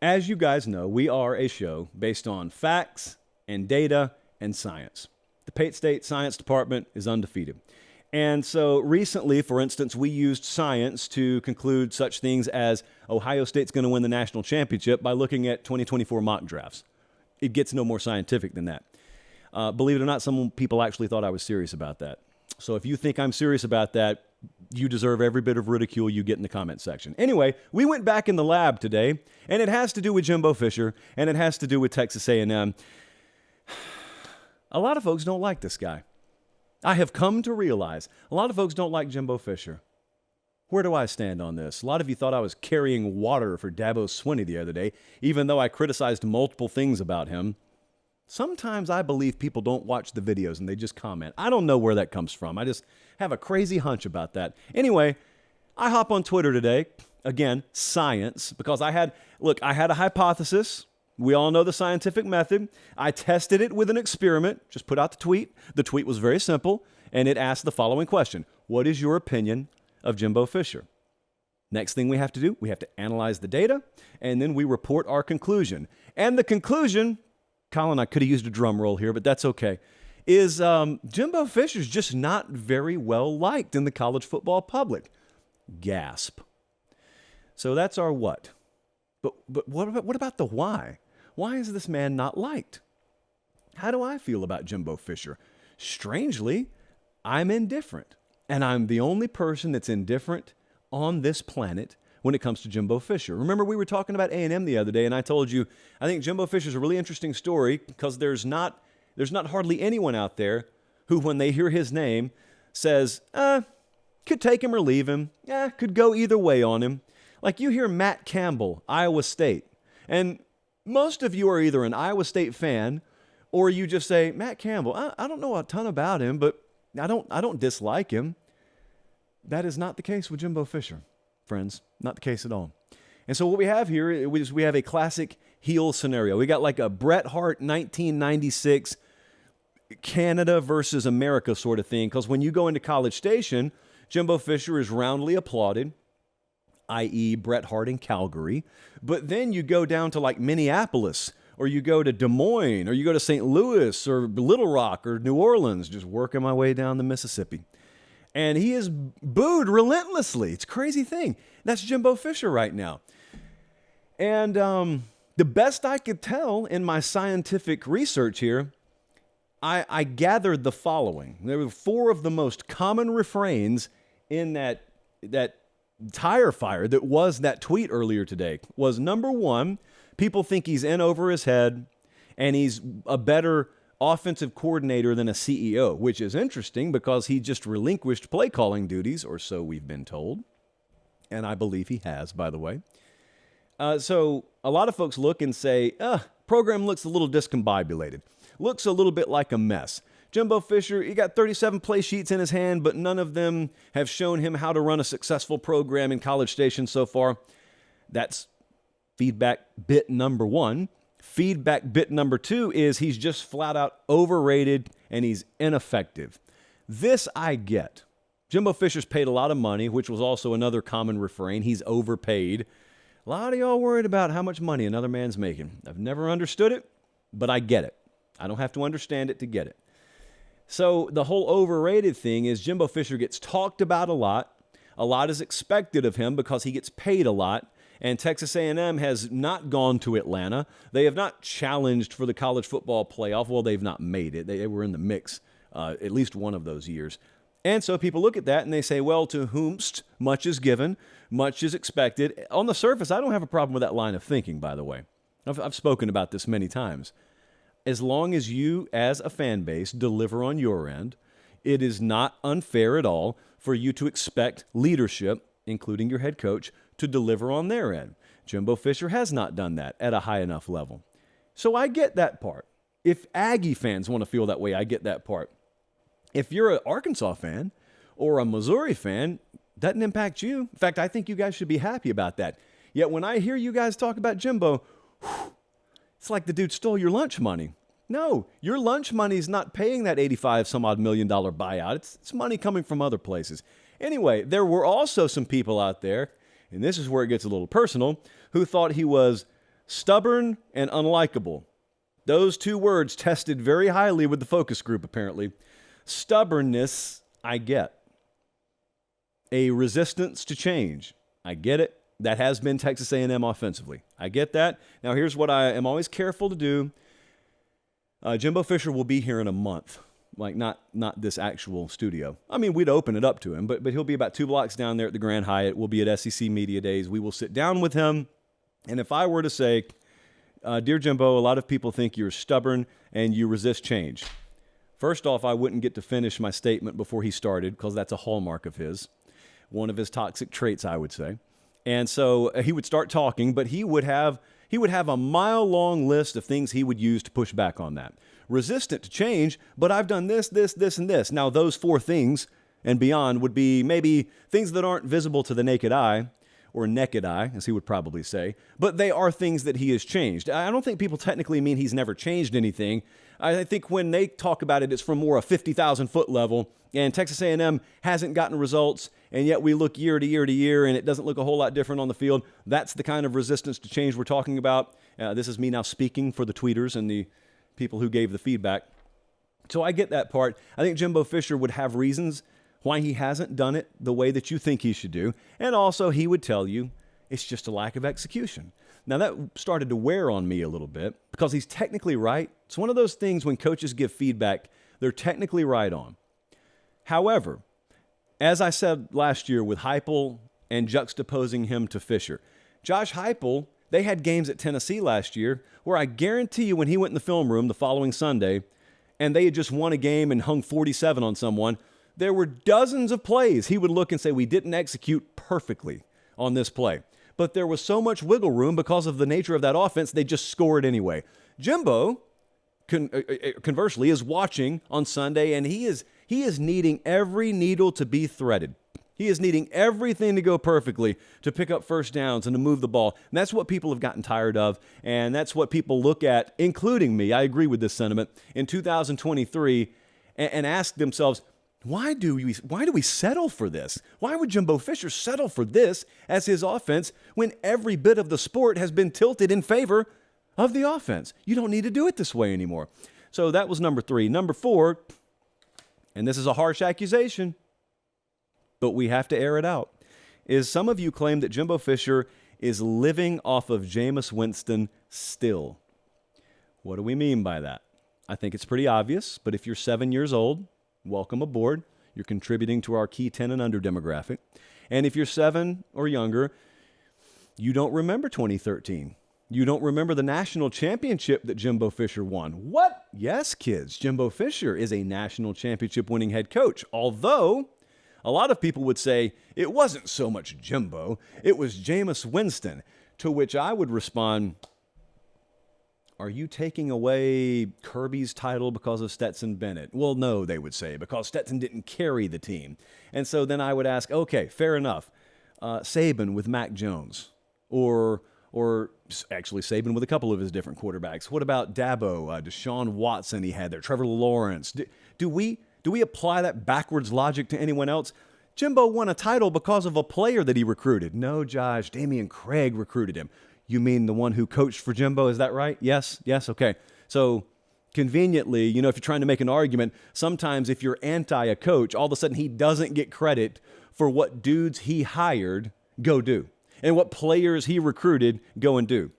As you guys know, we are a show based on facts and data and science. The Pate State Science Department is undefeated. And so recently, for instance, we used science to conclude such things as Ohio State's going to win the national championship by looking at 2024 mock drafts. It gets no more scientific than that. Believe it or not, some people actually thought I was serious about that. So if you think I'm serious about that, you deserve every bit of ridicule you get in the comment section. Anyway, we went back in the lab today, and it has to do with Jimbo Fisher, and it has to do with Texas A&M. A lot of folks don't like this guy. I have come to realize a lot of folks don't like Jimbo Fisher. Where do I stand on this? A lot of you thought I was carrying water for Dabo Swinney the other day, even though I criticized multiple things about him. Sometimes I believe people don't watch the videos and they just comment. I don't know where that comes from. I just have a crazy hunch about that. Anyway, I hop on Twitter today. Again, science, because I had a hypothesis. We all know the scientific method. I tested it with an experiment, just put out the tweet. The tweet was very simple, and it asked the following question. What is your opinion of Jimbo Fisher? Next thing we have to do, we have to analyze the data, and then we report our conclusion. And the conclusion, Colin, I could have used a drum roll here, but that's okay, is Jimbo Fisher's just not very well liked in the college football public. Gasp. So that's our what. But what about the why? Why is this man not liked? How do I feel about Jimbo Fisher? Strangely, I'm indifferent. And I'm the only person that's indifferent on this planet when it comes to Jimbo Fisher. Remember, we were talking about A&M the other day, and I told you, I think Jimbo Fisher's a really interesting story because there's not hardly anyone out there who, when they hear his name, says, could take him or leave him, could go either way on him. Like you hear Matt Campbell, Iowa State, and most of you are either an Iowa State fan or you just say, Matt Campbell, I don't know a ton about him, but I don't dislike him. That is not the case with Jimbo Fisher, friends. Not the case at all. And so what we have here is we have a classic heel scenario. We got like a Bret Hart 1996 Canada versus America sort of thing, because when you go into College Station, Jimbo Fisher is roundly applauded, i.e. Bret Hart in Calgary. But then you go down to like Minneapolis, or you go to Des Moines, or you go to St. Louis, or Little Rock, or New Orleans, just working my way down the Mississippi. And he is booed relentlessly. It's a crazy thing. That's Jimbo Fisher right now. And the best I could tell in my scientific research here, I gathered the following. There were 4 of the most common refrains in that tire fire that was that tweet earlier today. Was number 1, people think he's in over his head and he's a better offensive coordinator than a CEO, which is interesting because he just relinquished play calling duties, or so we've been told. And I believe he has, by the way. So a lot of folks look and say, program looks a little discombobulated. Looks a little bit like a mess. Jimbo Fisher, he got 37 play sheets in his hand, but none of them have shown him how to run a successful program in College Station so far. That's feedback bit number 1. Feedback bit number 2 is he's just flat out overrated and he's ineffective. This I get. Jimbo Fisher's paid a lot of money, which was also another common refrain. He's overpaid. A lot of y'all worried about how much money another man's making. I've never understood it, but I get it. I don't have to understand it to get it. So the whole overrated thing is Jimbo Fisher gets talked about a lot. A lot is expected of him because he gets paid a lot. And Texas A&M has not gone to Atlanta. They have not challenged for the college football playoff. Well, they've not made it. They were in the mix at least one of those years. And so people look at that and they say, well, to whomst much is given, much is expected. On the surface, I don't have a problem with that line of thinking, by the way. I've spoken about this many times. As long as you, as a fan base, deliver on your end, it is not unfair at all for you to expect leadership, including your head coach, to deliver on their end. Jimbo Fisher has not done that at a high enough level. So I get that part. If Aggie fans want to feel that way, I get that part. If you're an Arkansas fan or a Missouri fan, doesn't impact you. In fact, I think you guys should be happy about that. Yet when I hear you guys talk about Jimbo, it's like the dude stole your lunch money. No, your lunch money is not paying that $85-some-odd million buyout. It's money coming from other places. Anyway, there were also some people out there, and this is where it gets a little personal, who thought he was Stubborn and unlikable. Those two words tested very highly with the focus group, apparently. Stubbornness, I get. A resistance to change, I get it. That has been Texas A&M offensively. I get that. Now, here's what I am always careful to do. Jimbo Fisher will be here in a month, like not this actual studio. I mean, we'd open it up to him, but he'll be about 2 blocks down there at the Grand Hyatt. We'll be at SEC Media Days. We will sit down with him. And if I were to say, Dear Jimbo, a lot of people think you're stubborn and you resist change. First off, I wouldn't get to finish my statement before he started because that's a hallmark of his, one of his toxic traits, I would say. And so he would start talking, but he would have a mile-long list of things he would use to push back on that. Resistant to change, but I've done this, this, this, and this. Now, those 4 things and beyond would be maybe things that aren't visible to the naked eye, or naked eye, as he would probably say, but they are things that he has changed. I don't think people technically mean he's never changed anything. I think when they talk about it, it's from more a 50,000-foot level, and Texas A&M hasn't gotten results, and yet we look year to year to year, and it doesn't look a whole lot different on the field. That's the kind of resistance to change we're talking about. This is me now speaking for the tweeters and the people who gave the feedback. So I get that part. I think Jimbo Fisher would have reasons why he hasn't done it the way that you think he should do. And also he would tell you it's just a lack of execution. Now that started to wear on me a little bit because he's technically right. It's one of those things when coaches give feedback, they're technically right on. However, as I said last year with Heupel and juxtaposing him to Fisher, Josh Heupel, they had games at Tennessee last year where I guarantee you when he went in the film room the following Sunday and they had just won a game and hung 47 on someone, there were dozens of plays he would look and say, we didn't execute perfectly on this play. But there was so much wiggle room because of the nature of that offense, they just scored anyway. Jimbo, conversely, is watching on Sunday, and he is needing every needle to be threaded. He is needing everything to go perfectly to pick up first downs and to move the ball. And that's what people have gotten tired of, and that's what people look at, including me, I agree with this sentiment, in 2023, and ask themselves, why do we settle for this? Why would Jimbo Fisher settle for this as his offense when every bit of the sport has been tilted in favor of the offense? You don't need to do it this way anymore. So that was number 3. Number 4, and this is a harsh accusation, but we have to air it out, is some of you claim that Jimbo Fisher is living off of Jameis Winston still. What do we mean by that? I think it's pretty obvious, but if you're 7 years old, welcome aboard. You're contributing to our key 10 and under demographic. And if you're 7 or younger, you don't remember 2013. You don't remember the national championship that Jimbo Fisher won. What? Yes, kids, Jimbo Fisher is a national championship winning head coach. Although a lot of people would say it wasn't so much Jimbo, it was Jameis Winston, to which I would respond, are you taking away Kirby's title because of Stetson Bennett? Well, no, they would say, because Stetson didn't carry the team. And so then I would ask, okay, fair enough. Saban with Mac Jones, or actually Saban with a couple of his different quarterbacks. What about Dabo, Deshaun Watson he had there, Trevor Lawrence? Do we apply that backwards logic to anyone else? Jimbo won a title because of a player that he recruited. No, Josh, Damian Craig recruited him. You mean the one who coached for Jimbo? Is that right? Yes, okay. So conveniently, if you're trying to make an argument, sometimes if you're anti a coach, all of a sudden he doesn't get credit for what dudes he hired go do and what players he recruited go and do.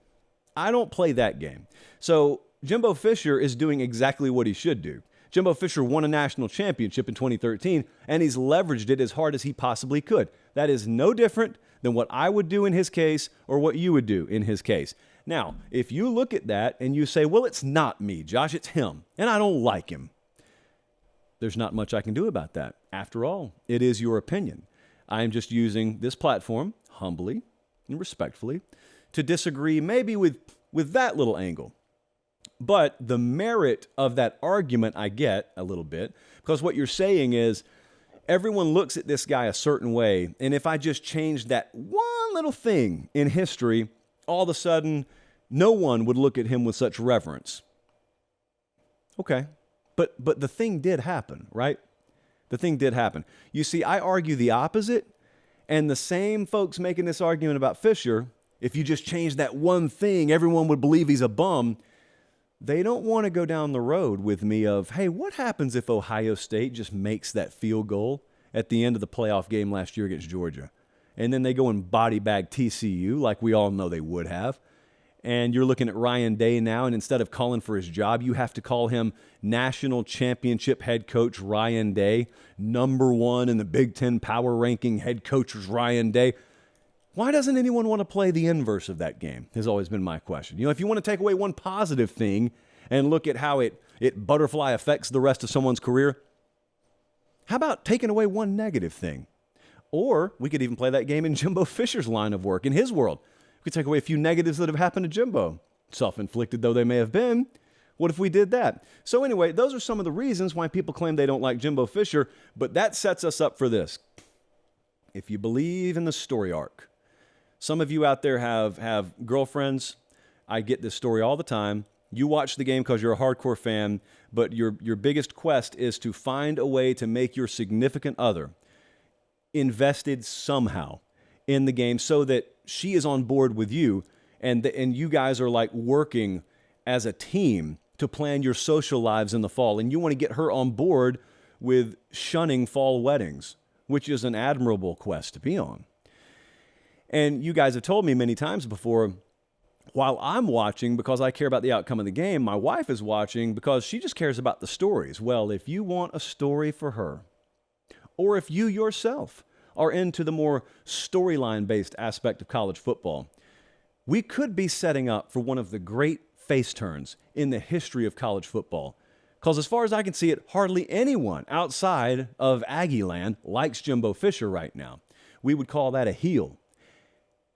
I don't play that game. So Jimbo Fisher is doing exactly what he should do. Jimbo Fisher won a national championship in 2013, and he's leveraged it as hard as he possibly could. That is no different than what I would do in his case or what you would do in his case. Now, if you look at that and you say, well, it's not me, Josh, it's him, and I don't like him, there's not much I can do about that. After all, it is your opinion. I am just using this platform humbly and respectfully to disagree maybe with that little angle. But the merit of that argument I get a little bit, because what you're saying is everyone looks at this guy a certain way, and if I just changed that one little thing in history, all of a sudden no one would look at him with such reverence. Okay, but the thing did happen, right? The thing did happen. You see, I argue the opposite, and the same folks making this argument about Fisher If you just change that one thing, everyone would believe he's a bum. They don't want to go down the road with me of, hey, what happens if Ohio State just makes that field goal at the end of the playoff game last year against Georgia? And then they go and body bag TCU like we all know they would have. And you're looking at Ryan Day now, and instead of calling for his job, you have to call him national championship head coach Ryan Day, number one in the Big Ten power ranking head coach Ryan Day. Why doesn't anyone want to play the inverse of that game has always been my question. If you want to take away one positive thing and look at how it butterfly affects the rest of someone's career, how about taking away one negative thing? Or we could even play that game in Jimbo Fisher's line of work, in his world. We could take away a few negatives that have happened to Jimbo, self-inflicted though they may have been. What if we did that? So anyway, those are some of the reasons why people claim they don't like Jimbo Fisher, but that sets us up for this. If you believe in the story arc, some of you out there have girlfriends. I get this story all the time. You watch the game because you're a hardcore fan, but your biggest quest is to find a way to make your significant other invested somehow in the game so that she is on board with you, and you guys are like working as a team to plan your social lives in the fall, and you want to get her on board with shunning fall weddings, which is an admirable quest to be on. And you guys have told me many times before, while I'm watching because I care about the outcome of the game, my wife is watching because she just cares about the stories. Well, if you want a story for her, or if you yourself are into the more storyline-based aspect of college football, we could be setting up for one of the great face turns in the history of college football. Because as far as I can see it, hardly anyone outside of Aggie land likes Jimbo Fisher right now. We would call that a heel.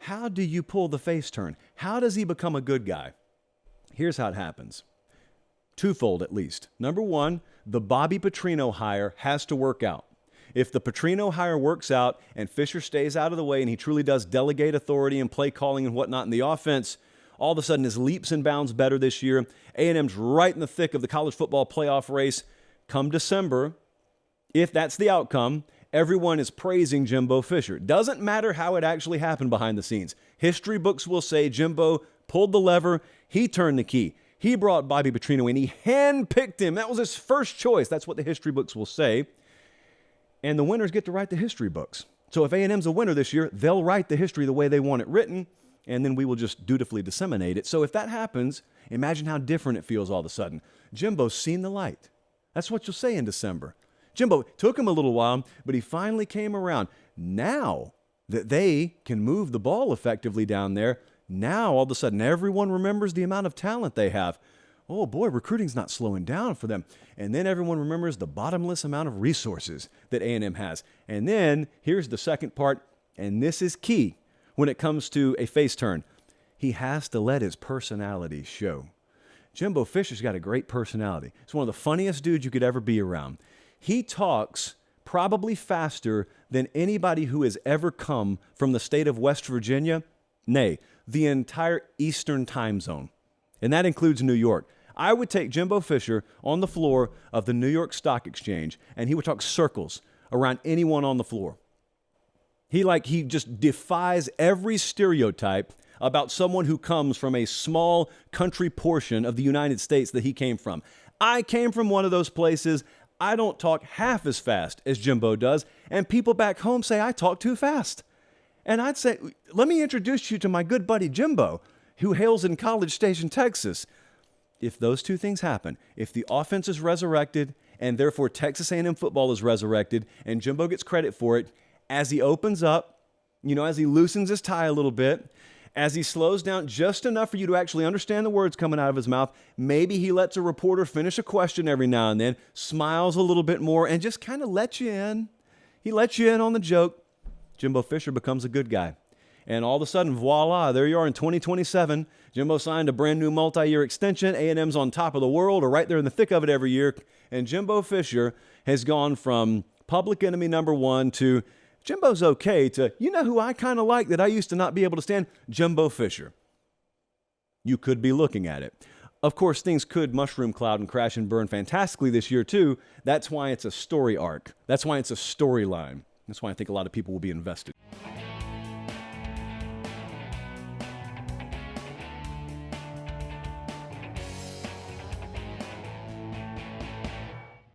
How do you pull the face turn? How does he become a good guy? Here's how it happens. Twofold at least. Number one, the Bobby Petrino hire has to work out. If the Petrino hire works out and Fisher stays out of the way and he truly does delegate authority and play calling and whatnot in the offense, all of a sudden is leaps and bounds better this year. A&M's right in the thick of the college football playoff race. Come December, if that's the outcome, everyone is praising Jimbo Fisher. Doesn't matter how it actually happened behind the scenes. History books will say Jimbo pulled the lever, he turned the key. He brought Bobby Petrino in, he handpicked him. That was his first choice. That's what the history books will say. And the winners get to write the history books. So if A&M's a winner this year, they'll write the history the way they want it written, and then we will just dutifully disseminate it. So if that happens, imagine how different it feels all of a sudden. Jimbo's seen the light. That's what you'll say in December. Jimbo, took him a little while, but he finally came around. Now that they can move the ball effectively down there, now all of a sudden everyone remembers the amount of talent they have. Oh boy, recruiting's not slowing down for them. And then everyone remembers the bottomless amount of resources that A&M has. And then here's the second part, and this is key when it comes to a face turn. He has to let his personality show. Jimbo Fisher's got a great personality. He's one of the funniest dudes you could ever be around. He talks probably faster than anybody who has ever come from the state of West Virginia, nay, the entire Eastern time zone. And that includes New York. I would take Jimbo Fisher on the floor of the New York Stock Exchange, and he would talk circles around anyone on the floor. He just defies every stereotype about someone who comes from a small country portion of the United States that he came from. I came from one of those places. I don't talk half as fast as Jimbo does, and people back home say I talk too fast. And I'd say, let me introduce you to my good buddy Jimbo, who hails in College Station, Texas. If those two things happen, if the offense is resurrected, and therefore Texas A&M football is resurrected, and Jimbo gets credit for it, as he opens up, as he loosens his tie a little bit, as he slows down just enough for you to actually understand the words coming out of his mouth, maybe he lets a reporter finish a question every now and then, smiles a little bit more, and just kind of lets you in. He lets you in on the joke. Jimbo Fisher becomes a good guy. And all of a sudden, voila, there you are in 2027. Jimbo signed a brand new multi-year extension. A&M's on top of the world, or right there in the thick of it every year. And Jimbo Fisher has gone from public enemy number one to Jimbo's okay to, who I kind of like that I used to not be able to stand? Jimbo Fisher. You could be looking at it. Of course, things could mushroom cloud and crash and burn fantastically this year, too. That's why it's a story arc. That's why it's a storyline. That's why I think a lot of people will be invested.